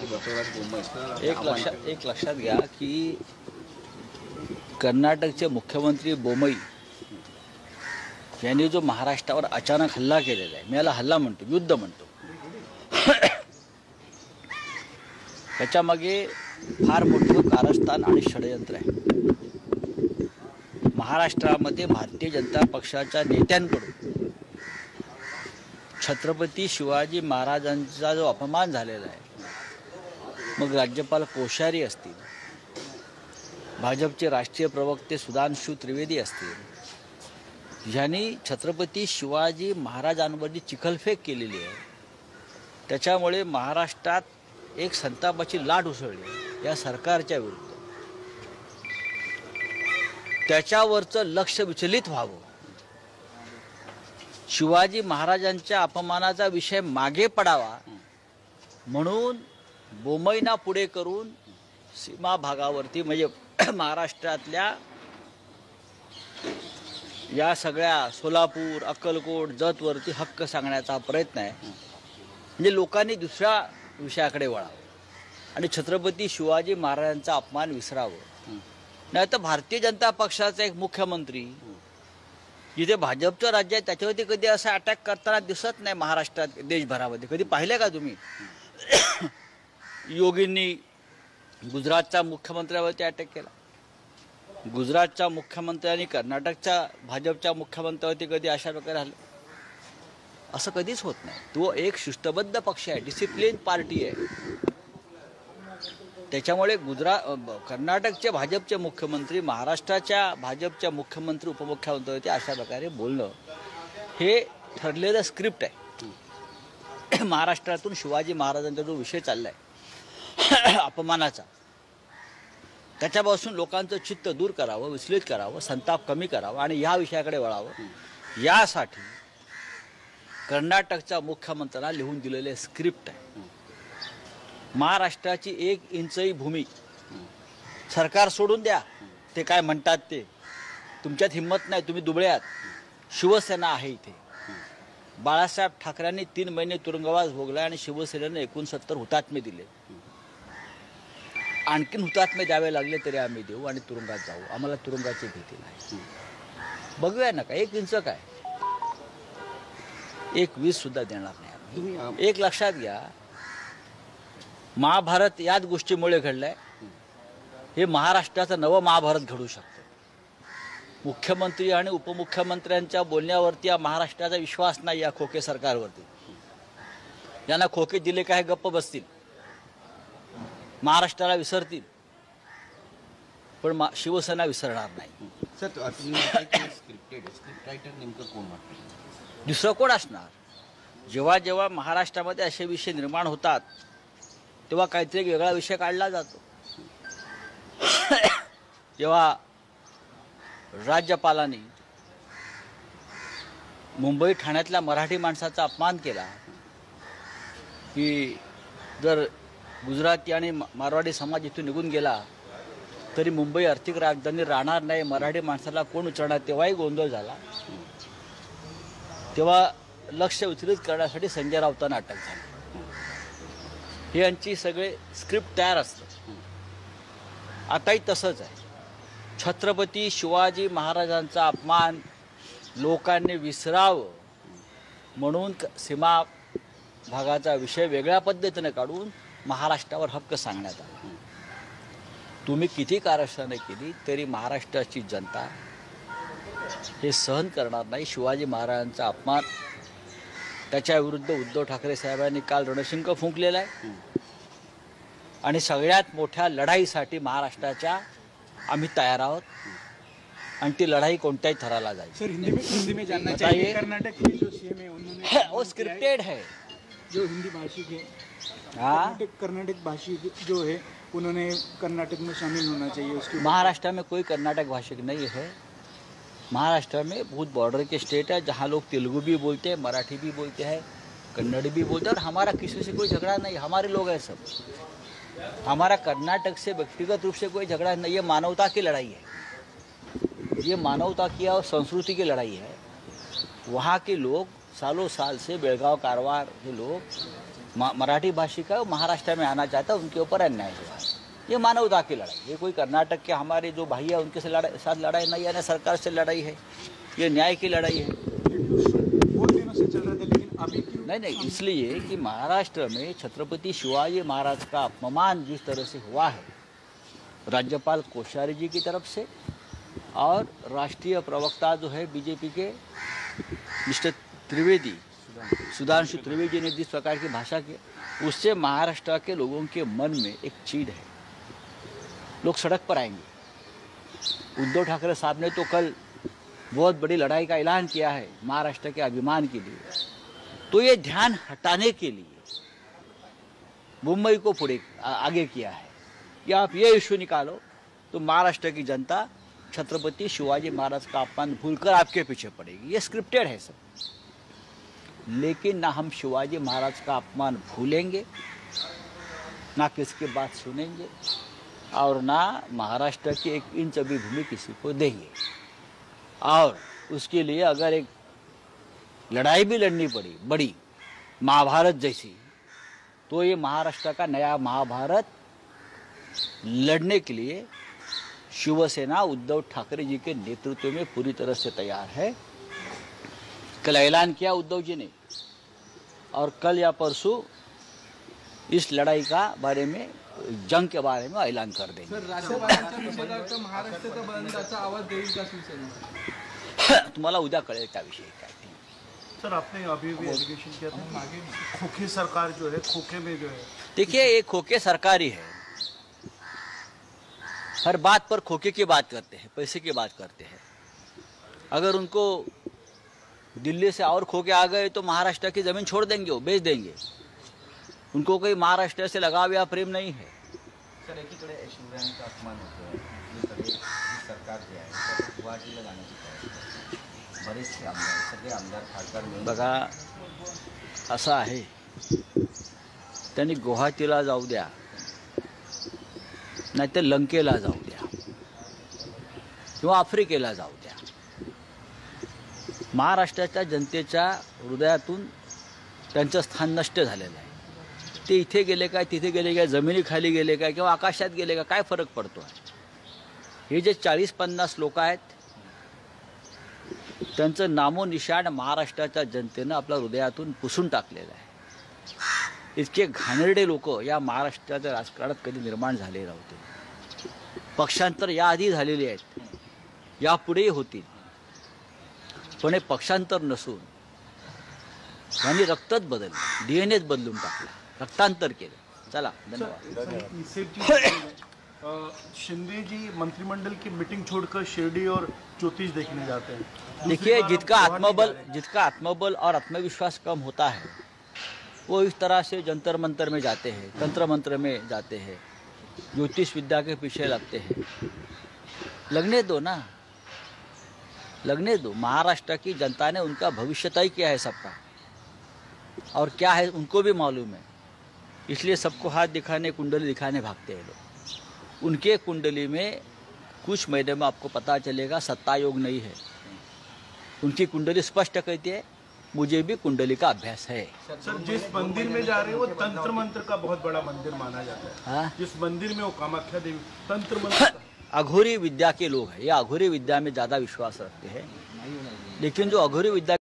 बसवराज बोम्मई एक लक्षात घ्या की कर्नाटकचे मुख्यमंत्री बोम्मई यांनी जो महाराष्ट्रावर अचानक हल्ला केलेला आहे, मी याला हल्ला म्हणतो, युद्ध म्हणतो, त्याच्यामागे फार मोठं कारस्थान आणि षडयंत्र आहे. महाराष्ट्रामध्ये भारतीय जनता पक्षाच्या नेत्यांकडून छत्रपती शिवाजी महाराजांचा जो अपमान झालेला आहे, मग राज्यपाल कोश्यारी असतील, भाजपचे राष्ट्रीय प्रवक्ते सुधांशू त्रिवेदी असतील, यांनी छत्रपती शिवाजी महाराजांवर जी चिखलफेक केलेली आहे त्याच्यामुळे महाराष्ट्रात एक संतापाची लाट उसळली या सरकारच्या विरुद्ध. त्याच्यावरचं लक्ष विचलित व्हावं, शिवाजी महाराजांच्या अपमानाचा विषय मागे पडावा म्हणून बोम्मईंना पुढे करून सीमा भागावरती म्हणजे महाराष्ट्रातल्या या सगळ्या सोलापूर, अक्कलकोट, जतवरती हक्क सांगण्याचा प्रयत्न आहे. म्हणजे लोकांनी दुसऱ्या विषयाकडे वळावं आणि छत्रपती शिवाजी महाराजांचा अपमान विसरावं. नाही तर भारतीय जनता पक्षाचा एक मुख्यमंत्री जिथे भाजपचं राज्य आहे त्याच्यावरती कधी असा अटॅक करताना दिसत नाही महाराष्ट्रात, देशभरामध्ये. कधी पाहिलं का तुम्ही? योगींनी गुजरातच्या मुख्यमंत्र्यावरती अटॅक केला. गुजरातच्या मुख्यमंत्र्यांनी कर्नाटकच्या भाजपच्या मुख्यमंत्र्यावरती कधी अशा प्रकारे हल्ला? असं कधीच होत नाही. तो एक शिस्तबद्ध पक्ष आहे, डिसिप्लिन पार्टी आहे. त्याच्यामुळे कर्नाटकचे भाजपचे मुख्यमंत्री महाराष्ट्राच्या भाजपच्या मुख्यमंत्री उपमुख्यमंत्र्यावरती अशा प्रकारे बोलणं हे ठरलेलं स्क्रिप्ट आहे. महाराष्ट्रातून शिवाजी महाराजांचा जो विषय चालला आहे अपमानाचा, त्याच्यापासून लोकांचं चित्त दूर करावं, विचलित करावं, संताप कमी करावा आणि ह्या विषयाकडे वळावं, यासाठी कर्नाटकच्या मुख्यमंत्र्यांना लिहून दिलेले स्क्रिप्ट आहे. महाराष्ट्राची 1 इंचही भूमी सरकार सोडून द्या, ते काय म्हणतात ते, तुमच्यात हिंमत नाही, तुम्ही दुबळे आहात. शिवसेना आहे इथे. बाळासाहेब ठाकरेंनी 3 महिने तुरुंगवास भोगला आणि शिवसेनेने 69 हुतात्मे दिले. आणखीन हुतात्मे द्यावे लागले तरी आम्ही देऊ आणि तुरुंगात जाऊ. आम्हाला तुरुंगाची भीती नाही. बघूया ना, काय 1 इंच काय, 1 वीस सुद्धा देणार नाही आम्ही. एक लक्षात घ्या, महाभारत याच गोष्टीमुळे घडलंय. हे महाराष्ट्राचं नवं महाभारत घडू शकतं. मुख्यमंत्री आणि उपमुख्यमंत्र्यांच्या बोलण्यावरती या महाराष्ट्राचा विश्वास नाही या खोके सरकारवरती. यांना खोके दिले काय गप्प बसतील, महाराष्ट्राला विसरतील, पण शिवसेना विसरणार नाही. सर, स्क्रिप्ट रायटर नेमकं कोण वाटतं? दुसरं कोण असणार? जेव्हा जेव्हा महाराष्ट्रामध्ये असे विषय निर्माण होतात तेव्हा काहीतरी वेगळा विषय काढला जातो. जेव्हा राज्यपालांनी मुंबई ठाण्यातल्या मराठी माणसाचा अपमान केला की जर गुजराती आणि मारवाडी समाज इथून निघून गेला तरी मुंबई आर्थिक राजधानी राहणार नाही, मराठी माणसाला कोण उचलणार, तेव्हाही गोंधळ झाला. तेव्हा लक्ष विचलित करण्यासाठी संजय राऊतांना अटक झाली. हे यांची सगळे स्क्रिप्ट तयार असतं. आताही तसंच आहे. छत्रपती शिवाजी महाराजांचा अपमान लोकांनी विसरावं म्हणून सीमा भागाचा विषय वेगळ्या पद्धतीने काढून महाराष्ट्रावर हक्क सांगण्यात आला. तुम्ही किती कारस्थाने केली तरी महाराष्ट्राची जनता हे सहन करणार नाही. शिवाजी महाराजांचा अपमान, त्याच्या विरुद्ध उद्धव ठाकरे साहेबांनी काल रणशिंग फुंकलेला आहे आणि सगळ्यात मोठ्या लढाईसाठी महाराष्ट्राच्या आम्ही तयार आहोत आणि ती लढाई कोणत्याही थराला जाईल. सर, हिंदी में जानना चाहिए, कर्नाटक के जो सीएम है उन्होंने वो स्क्रिप्टेड है, जो हिंदी भाषिक है, कर्नाटक भाषी जो है उन्होंने कर्नाटक में शामिल होना चाहिए. उसके महाराष्ट्र में कोई कर्नाटक भाषिक नहीं है. महाराष्ट्र में बहुत बॉर्डर के स्टेट है जहाँ लोग तेलुगु भी बोलते हैं, मराठी भी बोलते हैं, कन्नड़ भी बोलते हैं और हमारा किसी से कोई झगड़ा नहीं. हमारे लोग हैं सब. हमारा कर्नाटक से व्यक्तिगत रूप से कोई झगड़ा नहीं. ये मानवता की लड़ाई है, ये मानवता की और संस्कृति की लड़ाई है. वहाँ के लोग सालों साल से बेलगांव कारवार के लोग मराठी भाषी का महाराष्ट्र में आना चाहता है, उनके ऊपर अन्याय हुआ। ये मानवता की लड़ाई, ये कोई कर्नाटक के हमारे जो भाई है उनके साथ लड़ाई नहीं है, ना सरकार से लड़ाई है, ये न्याय की लड़ाई है। बहुत दिनों से चल रहे थे, लेकिन अभी क्यों? नहीं, इसलिए कि महाराष्ट्र में छत्रपति शिवाजी महाराज का अपमान जिस तरह से हुआ है राज्यपाल कोश्यारी जी की तरफ से, और राष्ट्रीय प्रवक्ता जो है बीजेपी के मिस्टर त्रिवेदी, सुधांशु त्रिवेदी ने जिस प्रकार की भाषा की, उससे महाराष्ट्र के लोगों के मन में एक चीड़ है, लोग सड़क पर आएंगे। उद्धव ठाकरे साहब ने तो कल बहुत बड़ी लड़ाई का ऐलान किया है महाराष्ट्र के अभिमान के लिए, तो ये ध्यान हटाने के लिए मुंबई को आगे किया है कि आप ये इशू निकालो तो महाराष्ट्र की जनता छत्रपति शिवाजी महाराज का अपमान भूलकर आपके पीछे पड़ेगी। ये स्क्रिप्टेड है सब, लेकिन ना हम शिवाजी महाराज का अपमान भूलेंगे, ना किसकी बात सुनेंगे, और ना महाराष्ट्र की एक इंच भी भूमि किसी को देंगे। और उसके लिए अगर एक लड़ाई भी लड़नी पड़ी बड़ी महाभारत जैसी, तो ये महाराष्ट्र का नया महाभारत लड़ने के लिए शिवसेना उद्धव ठाकरे जी के नेतृत्व में पूरी तरह से तैयार है। कल ऐलान किया उद्धव जी ने, और कल या परसों इस लड़ाई का बारे में, जंग के बारे में ऐलान कर देंगे। सर, राज्यपालांच्या निषेधार्थ महाराष्ट्राचा बंदचा आवाज देईल का शिवसेना? तुम्हाला उद्या कळेल त्या विषयी काय ते। सर, आपने अभी भी एलिगेशन किया था खोखे सरकार जो है, खोखे में जो है, देखिए ये खोखे सरकारी है, हर बात पर खोखे की बात करते हैं, पैसे की बात करते हैं। अगर उनको दिल्ली से और खोके आ गए तो महाराष्ट्र की ज़मीन छोड़ देंगे, वो बेच देंगे। उनको कोई महाराष्ट्र से लगाव या प्रेम नहीं है। सर, एकीकडे शिवरायांचा अपमान होतो, दुसरीकडे ही सरकार जे आहे त्याला गुवाहाटीला जाण्याची तयारी करते। बरेचसे आमदार, सगळे आमदार खासदार मिळून बघा असं आहे, त्यांनी गुवाहाटीला जाऊ द्या, नाहीतर लंकेला जाऊ द्या किंवा आफ्रिकेला जाऊ द्या, महाराष्ट्राच्या जनतेच्या हृदयातून त्यांचं स्थान नष्ट झालेलं आहे। ते इथे गेले काय, तिथे गेले काय, जमिनीखाली गेले काय किंवा आकाशात गेले का, काय फरक पडतो आहे? हे जे 40-50 लोक आहेत त्यांचं नामोनिशाण महाराष्ट्राच्या जनतेनं आपल्या हृदयातून पुसून टाकलेलं आहे। इतके घाणेरडे लोक या महाराष्ट्राच्या राजकारणात कधी निर्माण झाले नव्हते। पक्षांतर याआधी झालेले आहेत, यापुढेही होतील, पण हे पक्षांतर नसून त्यांनी रक्तच बदललं, DNA बदलून टाकला, रक्तांतर केलं। चला, धन्यवाद। शिंदे जी मंत्रिमंडल की मीटिंग छोड़कर शिरडी और ज्योतिष देखने जाते हैं। देखिए, जिसका आत्मबल और आत्मविश्वास कम होता है वो इस तरह से जंतर मंतर में जाते हैं, तंत्र मंत्र में जाते हैं, ज्योतिष विद्या के पीछे लगते हैं। लगने दो ना, लगने दो। महाराष्ट्र की जनता ने उनका भविष्य तय किया है सबका, और क्या है उनको भी मालूम है, इसलिए सबको हाथ दिखाने, कुंडली दिखाने भागते हैं लोग। उनके कुंडली में कुछ महीने में आपको पता चलेगा सत्ता योग नहीं है। उनकी कुंडली स्पष्ट कहती है मुझे भी कुंडली का अभ्यास है। सर, जिस मंदिर में जा रहे हैं वो तंत्र मंत्र का बहुत बड़ा मंदिर माना जाता है। हाँ? जिस मंदिर में वो कामाख्या देवी तंत्र मंत्र अघोरी विद्या के लोग हैं, ये अघोरी विद्या में ज़्यादा विश्वास रखते हैं, लेकिन जो अघोरी विद्या